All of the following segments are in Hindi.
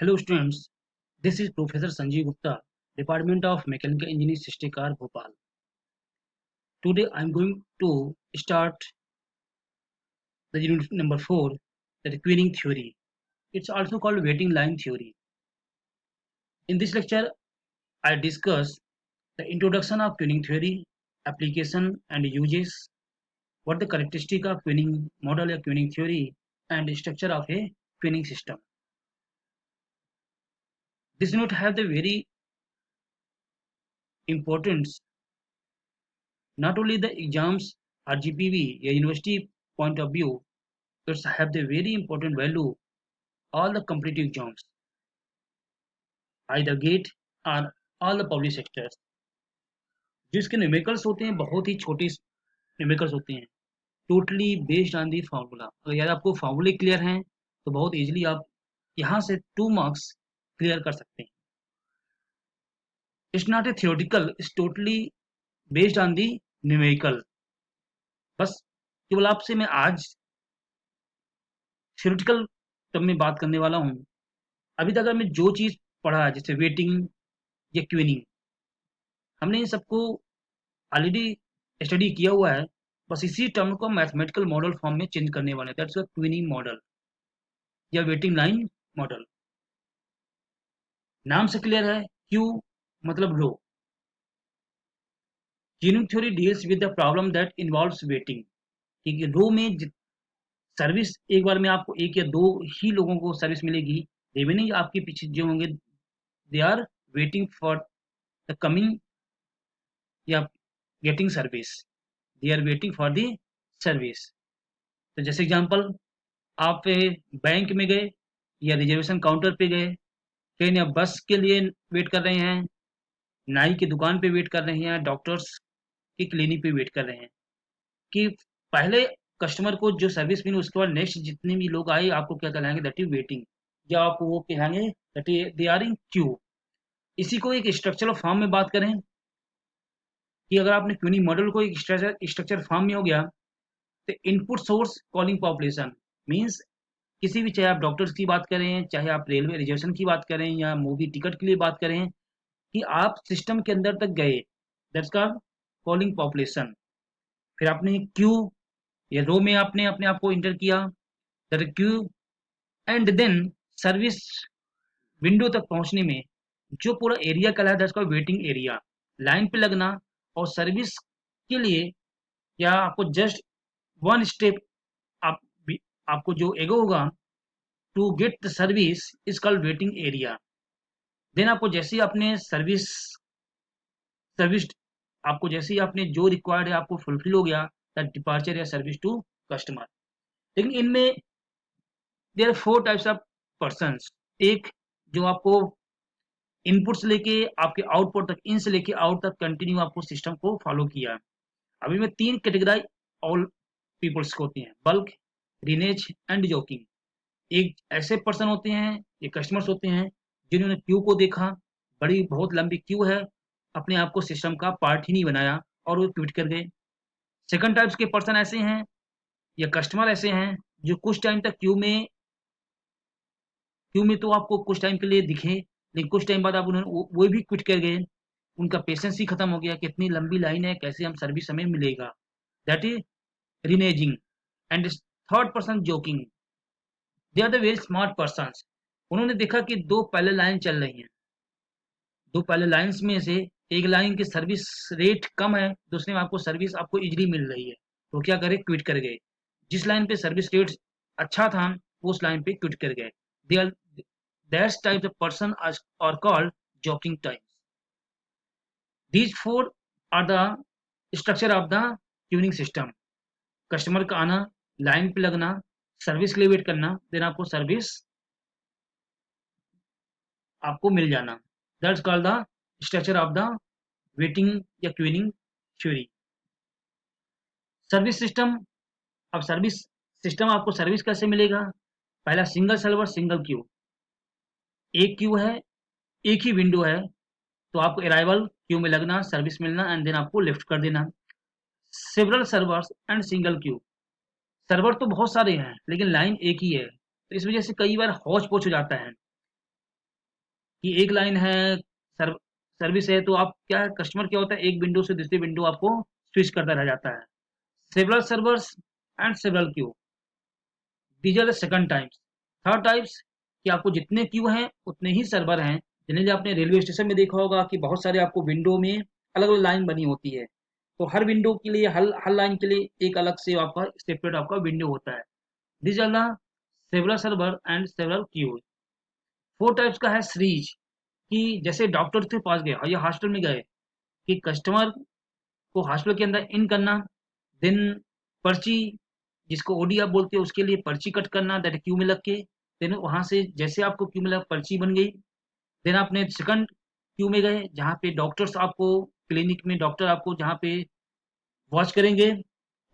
Hello students, this is Professor Sanjeev Gupta, Department of Mechanical Engineering, Srishti Car, Bhopal. Today I am going to start the unit number 4, that is queuing theory. It's also called waiting line theory. In this lecture, I discuss the introduction of queuing theory, application and uses, what the characteristic of queuing model or queuing theory, and the structure of a queuing system. This unit have the very importance. Not only the exams or GPV, a university point of view, it's have the very important value all the competitive exams, either GATE और all the public sectors. जिसके न्यूमेरिकल्स होते हैं बहुत ही छोटे न्यूमेरिकल्स होते हैं, totally based on the formula. अगर यार आपको फार्मूले क्लियर हैं तो बहुत इजीली आप यहाँ से 2 मार्क्स क्लियर कर सकते हैं. It's not A theoretical, it's totally based on the numerical. बस केवल आपसे मैं आज थियोरेटिकल टर्म में बात करने वाला हूँ. अभी तक हमने जो चीज़ पढ़ा है जैसे वेटिंग या क्वीनिंग, हमने इन सबको ऑलरेडी स्टडी किया हुआ है. बस इसी टर्म को मैथमेटिकल मॉडल फॉर्म में चेंज करने वाले हैं. दैट्स अ क्वीनिंग मॉडल या वेटिंग लाइन मॉडल. नाम से क्लियर है, क्यू मतलब रो. Queuing theory deals with the problem that involves waiting. क्योंकि रो में सर्विस एक बार में आपको एक या दो ही लोगों को सर्विस मिलेगी, रिमेनिंग आपके पीछे जो होंगे they are waiting for the coming या getting service. They are waiting for the service. तो जैसे एग्जांपल, आप बैंक में गए या रिजर्वेशन काउंटर पे गए, ट्रेन या बस के लिए वेट कर रहे हैं, नाई की दुकान पे वेट कर रहे हैं, डॉक्टर्स की क्लिनिक पे वेट कर रहे हैं कि पहले कस्टमर को जो सर्विस मिली उसके बाद नेक्स्ट जितने भी लोग आए आपको क्या कहलाएंगे, दैट इज वेटिंग, या आपको वो कहलाएंगे that is they are in queue. इसी को एक स्ट्रक्चरल फॉर्म में बात करें कि अगर आपने क्यूनिंग मॉडल को एक स्ट्रक्चर फॉर्म में हो गया तो input source calling population means किसी भी, चाहे आप डॉक्टर्स की बात करें, चाहे आप रेलवे रिजर्वेशन की बात करें या मूवी टिकट के लिए बात करें, कि आप सिस्टम के अंदर तक गए, दैट्स कॉल्ड कॉलिंग पॉपुलेशन. फिर आपने क्यू या रो में आपने अपने आप को इंटर किया, that queue, and then service window तक पहुंचने में जो पूरा एरिया कहलाता है that's called waiting area. Line पे लगना और सर्विस के लिए या आपको जस्ट वन स्टेप आप आपको जो एगो होगा to get the service is called waiting area. Then आपको जैसे ही आपने सर्विस आपको जैसे ही आपने जो रिक्वायर्ड है आपको फुलफिल हो गया, दैट डिपार्चर या सर्विस टू कस्टमर. लेकिन इनमें there are 4 types of persons. एक जो आपको इनपुट से लेके आपके आउटपुट तक, इन से लेके आउट तक कंटिन्यू आपको सिस्टम को फॉलो किया. अभी में 3 कैटेगराइज ऑल पीपल्स को होती हैं, बल्क, रीनेज एंड जोकिंग. एक ऐसे पर्सन होते हैं, ये कस्टमर्स होते हैं जिन्होंने क्यू को देखा, बड़ी बहुत लंबी क्यू है, अपने आप को सिस्टम का पार्ट ही नहीं बनाया और वो क्विट कर गए. सेकंड टाइप्स के पर्सन ऐसे हैं या कस्टमर ऐसे हैं जो कुछ टाइम तक क्यू में तो आपको कुछ टाइम के लिए दिखे, लेकिन कुछ टाइम बाद आप उन्होंने वो भी क्विट कर गए. उनका पेशेंस ही खत्म हो गया, कितनी लंबी लाइन है, कैसे हम सर्विस हमें मिलेगा. That is reneging. And third person jockeying. They are the very smart person. उन्होंने देखा कि दो पैरेलल लाइन चल रही हैं, दो पैरेलल लाइंस में से एक लाइन की सर्विस रेट कम है, दूसरे में आपको सर्विस आपको इजीली मिल रही है, तो क्या करे, क्विट कर गए. जिस लाइन पे सर्विस रेट अच्छा था वो उस लाइन पे क्विट कर गए. They are that's type of person are called jockeying types. These four are the structure of the queuing system. Customer का आना, लाइन पे लगना, सर्विस के लिए वेट करना, देन आपको सर्विस आपको मिल जाना. That's called the structure of the waiting या क्यूनिंग थ्योरी. Service system. अब सर्विस सिस्टम आपको सर्विस कैसे मिलेगा? पहला सिंगल सर्वर सिंगल क्यू. एक क्यू है, एक ही विंडो है, तो आपको अराइवल क्यू में लगना, सर्विस मिलना एंड देन आपको लिफ्ट कर देना. Several servers and single Q. Server तो बहुत सारे हैं लेकिन लाइन एक ही है, तो इस वजह से कई बार हौच पौच हो जाता है. कि एक लाइन है, सर्व सर्विस है, तो आप क्या है, कस्टमर क्या होता है, एक विंडो से दूसरी विंडो आपको स्विच करता रह जाता है। Several servers and several queue, these are the second types. Third types कि आपको जितने क्यू हैं उतने ही सर्वर हैं। जनरली आपने रेलवे स्टेशन में देखा होगा कि बहुत सारे आपको विंडो में अलग अलग लाइन बनी होती है, तो हर विंडो के लिए, हर लाइन के लिए एक अलग से आपका सेपरेट आपका विंडो होता है। These are the several server and several queue. Four types का है सीरीज, कि जैसे डॉक्टर के पास गए या हॉस्पिटल में गए, कि कस्टमर को हॉस्पिटल के अंदर इन करना, देन पर्ची, जिसको ओडी आप बोलते हो, उसके लिए पर्ची कट करना, दैट क्यू में लग के, देन वहां से जैसे आपको क्यू में लग पर्ची बन गई, देन आपने सेकंड क्यू में गए जहाँ पे डॉक्टर्स आपको, क्लिनिक में डॉक्टर आपको जहाँ पे वॉच करेंगे,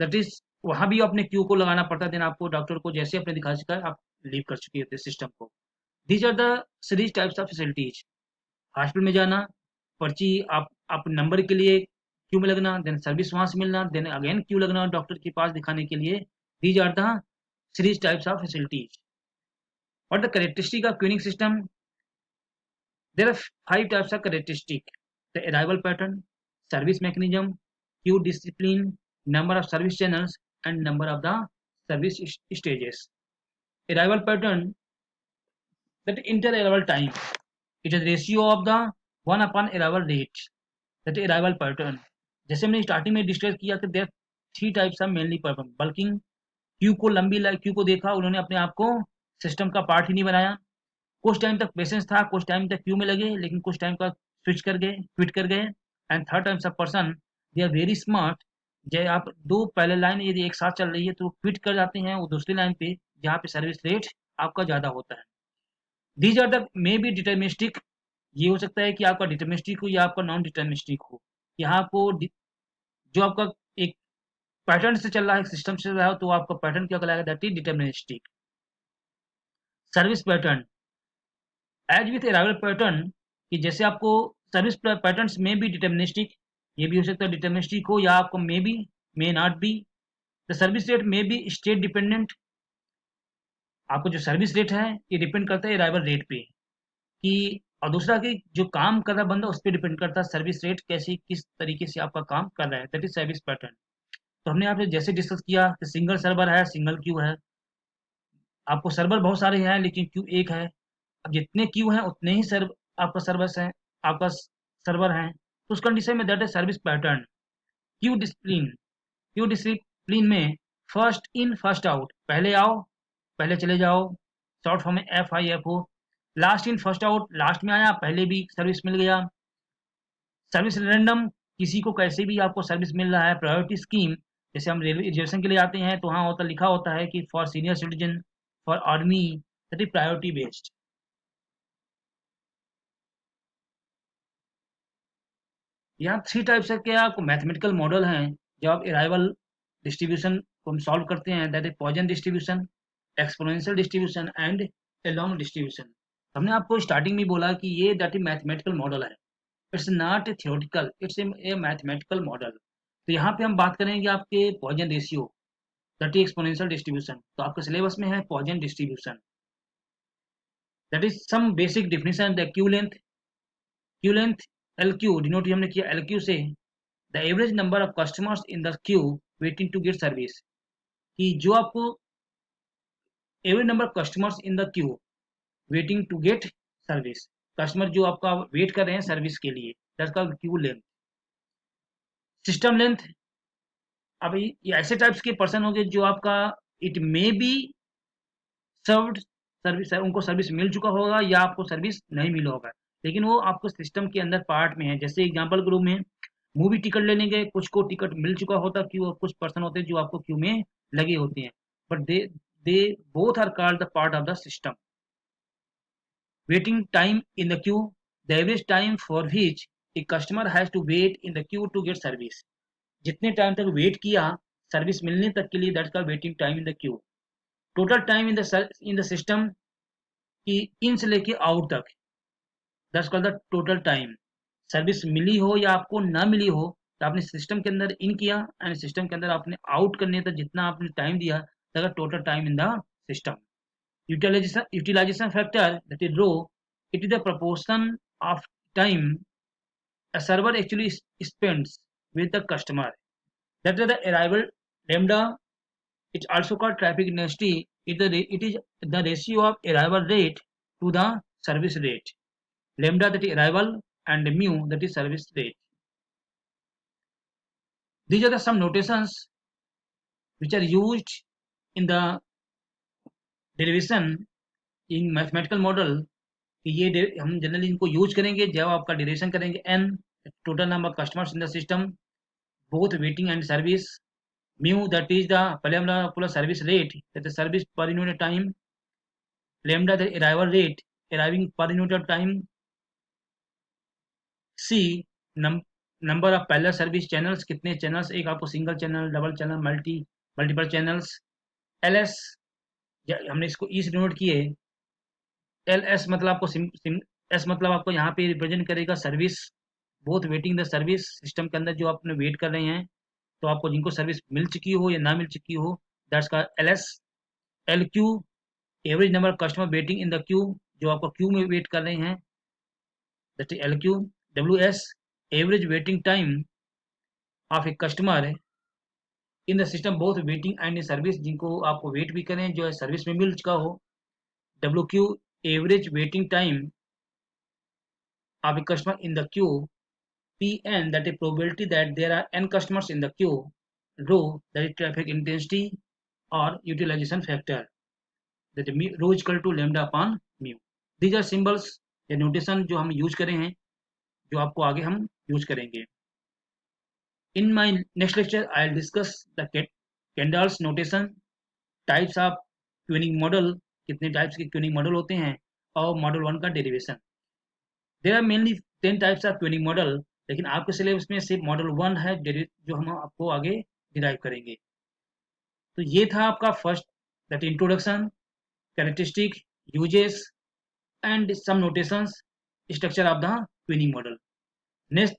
दैट इज वहां भी अपने क्यू को लगाना पड़ता है। देन आपको डॉक्टर को जैसे अपने दिखा चुका है, आप लीव कर चुके होते सिस्टम को। These are the series types of facilities. Hospital में जाना, पर्ची, आप नंबर के लिए क्यू में लगना, देन सर्विस वहां से मिलना, देन अगेन क्यू लगना डॉक्टर के पास दिखाने के लिए। These are the series types of facilities. और the characteristic of queuing system, there are five types of characteristic: the arrival pattern, service mechanism, queue discipline, number of service channels, and number of the service stages. Arrival pattern, that inter-arrival time, it is ratio of the one upon arrival rate, that arrival pattern. जैसे हमने स्टार्टिंग में डिस्कस किया कि there three types of mainly purpose. Balking, queue को लंबी क्यू को देखा, उन्होंने अपने आप को सिस्टम का पार्ट ही नहीं बनाया। कुछ टाइम तक पेशेंस था, कुछ टाइम तक क्यू में लगे, लेकिन कुछ टाइम का स्विच कर गए, क्विट कर गए। And third times of person, they are very smart. जब आप दो पहले लाइन यदि एक साथ चल रही है तो क्विट कर जाते हैं वो दूसरी लाइन पे जहाँ पे सर्विस रेट आपका ज़्यादा होता है। These are the may be deterministic, ये हो सकता है कि आपका डिटर्मिनिस्टिक हो या आपका नॉन डिटर्मिनिस्टिक हो। यहाँ आपको जो आपका एक पैटर्न से चल रहा है, सिस्टम से चल रहा है, तो आपका पैटर्न क्या कहलाएगा, that is deterministic. Service pattern, as with arrival pattern, कि जैसे आपको सर्विस पैटर्न्स में भी डिटर्मिनिस्टिक, ये भी हो सकता है डिटर्मिनिस्टिक हो, या आपको may be, may not be. The service rate में बी स्टेट डिपेंडेंट, आपको जो सर्विस रेट है ये डिपेंड करता है अराइवल रेट पे, कि और दूसरा कि जो काम कर रहा बंदा उस पर डिपेंड करता है सर्विस रेट कैसी, किस तरीके से आपका काम कर रहा है, दैट इज सर्विस पैटर्न। तो हमने आपसे जैसे डिस्कस किया कि सिंगल सर्वर है, सिंगल क्यू है। आपको सर्वर बहुत सारे हैं लेकिन क्यू एक है। अब जितने क्यू हैं उतने ही आपका सर्विस है, आपका सर्वर है, तो उस कंडीशन में that is service pattern. Q discipline, Q discipline में फर्स्ट इन फर्स्ट आउट, पहले आओ पहले चले जाओ, शॉर्ट फॉर्म में FIFO। Last in first out, last में आया पहले भी सर्विस मिल गया। सर्विस रैंडम, किसी को कैसे भी आपको सर्विस मिल रहा है। प्रायोरिटी स्कीम, जैसे हम रेलवे रिजर्वेशन के लिए आते हैं तो वहाँ होता लिखा होता है कि for senior citizen, for army, that is priority based. यहाँ थ्री टाइप्स के आपको मैथमेटिकल मॉडल हैं जब आप अराइवल डिस्ट्रीब्यूशन को हम सॉल्व करते हैं, that is Poisson distribution, exponential distribution and Erlang distribution. हमने आपको स्टार्टिंग में बोला कि ये दैट इज मैथमेटिकल मॉडल है, it's not a theoretical, it's a mathematical model. तो यहाँ पे हम बात करेंगे आपके Poisson ratio, that is exponential distribution. तो आपके सिलेबस में है Poisson distribution, that is some basic definition. The queue length L Q denote हमने किया एल क्यू से, the average number of customers in the queue waiting to get service, कि जो आपको average number of customers in the queue waiting to get service, customer जो आपका वेट कर रहे हैं सर्विस के लिए, that's called queue length. System length, अब ये ऐसे टाइप्स के पर्सन होंगे जो आपका it may be served service है, उनको सर्विस मिल चुका होगा या आपको सर्विस नहीं मिला होगा, लेकिन वो आपको सिस्टम के अंदर पार्ट में है। जैसे एग्जांपल के रूप में मूवी टिकट लेने गए, कुछ को टिकट मिल चुका होता क्यू, और कुछ पर्सन होते हैं जो आपको क्यू में लगे होते हैं, but they both are called the part of the system. Waiting time in the queue, the average time for which a customer has to wait in the queue to get service, जितने टाइम तक वेट किया सर्विस मिलने तक के लिए, दैट्स का waiting time in the queue. Total time in the system, कि इन से लेके आउट तक, that's called the total time. Service मिली हो या आपको ना मिली हो, तो आपने सिस्टम के अंदर इन किया एंड सिस्टम के अंदर आपने आउट करने तक जितना आपने टाइम दिया, that total time in the system. Utilization factor, that is rho, It is the proportion of time a server actually spends with the customer. That is the arrival lambda. It's also called traffic intensity. It is the ratio of arrival rate to the service rate. Lambda, that is arrival, and mu, that is service rate. These are some notations which are used in the derivation in mathematical model. ये हम जनरली इनको यूज करेंगे जब आपका डेरिवेशन करेंगे n total number customers in the system both waiting and service. Mu, that is the पहले हम पूरा service rate, that is service per unit time. Lambda, the arrival rate, arriving per unit time. C, number of parallel service channels, कितने चैनल्स, एक आपको single channel, double channel, multiple channels. L S, हमने इसको ई से डिनोट किए. एल एस मतलब आपको एस मतलब आपको यहाँ पे रिप्रेजेंट करेगा service, both waiting the service, system के अंदर जो आपने वेट कर रहे हैं, तो आपको जिनको सर्विस मिल चुकी हो या ना मिल चुकी हो, दैट्स का L S. L Q, average number of customer waiting in the Q, जो आपको क्यू में वेट कर रहे हैं, that is L Q. W S, average waiting time of a customer in the system both waiting and service, जिनको आपको वेट भी करें जो है सर्विस में मिल चुका हो. W Q, average waiting time of a customer in the queue. Pn, that is probability that there are n customers in the queue. Rho, that is traffic intensity or utilization factor, that is rho is equal to lambda upon mu. These are symbols या notation जो हम यूज करें हैं, जो आपको आगे हम यूज करेंगे. In my next lecture I'll discuss the Kendall's notation, types of queuing model, कितने टाइप्स के queuing मॉडल होते हैं, और मॉडल 1 का derivation. There are mainly 10 types of queuing model, लेकिन आपके सिलेबस में सिर्फ मॉडल 1 है जो हम आपको आगे डिराइव करेंगे. तो ये था आपका first, that introduction, characteristic, uses and some notations, structure of the tuning model. Next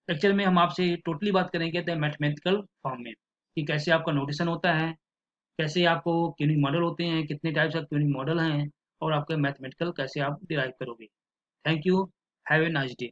lecture में हम आपसे टोटली बात करेंगे द मैथमेटिकल फॉर्म में, कि कैसे आपका नोटेशन होता है, कैसे आपको ट्यूनिंग मॉडल होते हैं, कितने टाइप्स ऑफ ट्यूनिंग मॉडल हैं, और आपका मैथमेटिकल कैसे आप डिराइव करोगे. Thank you. Have a nice day.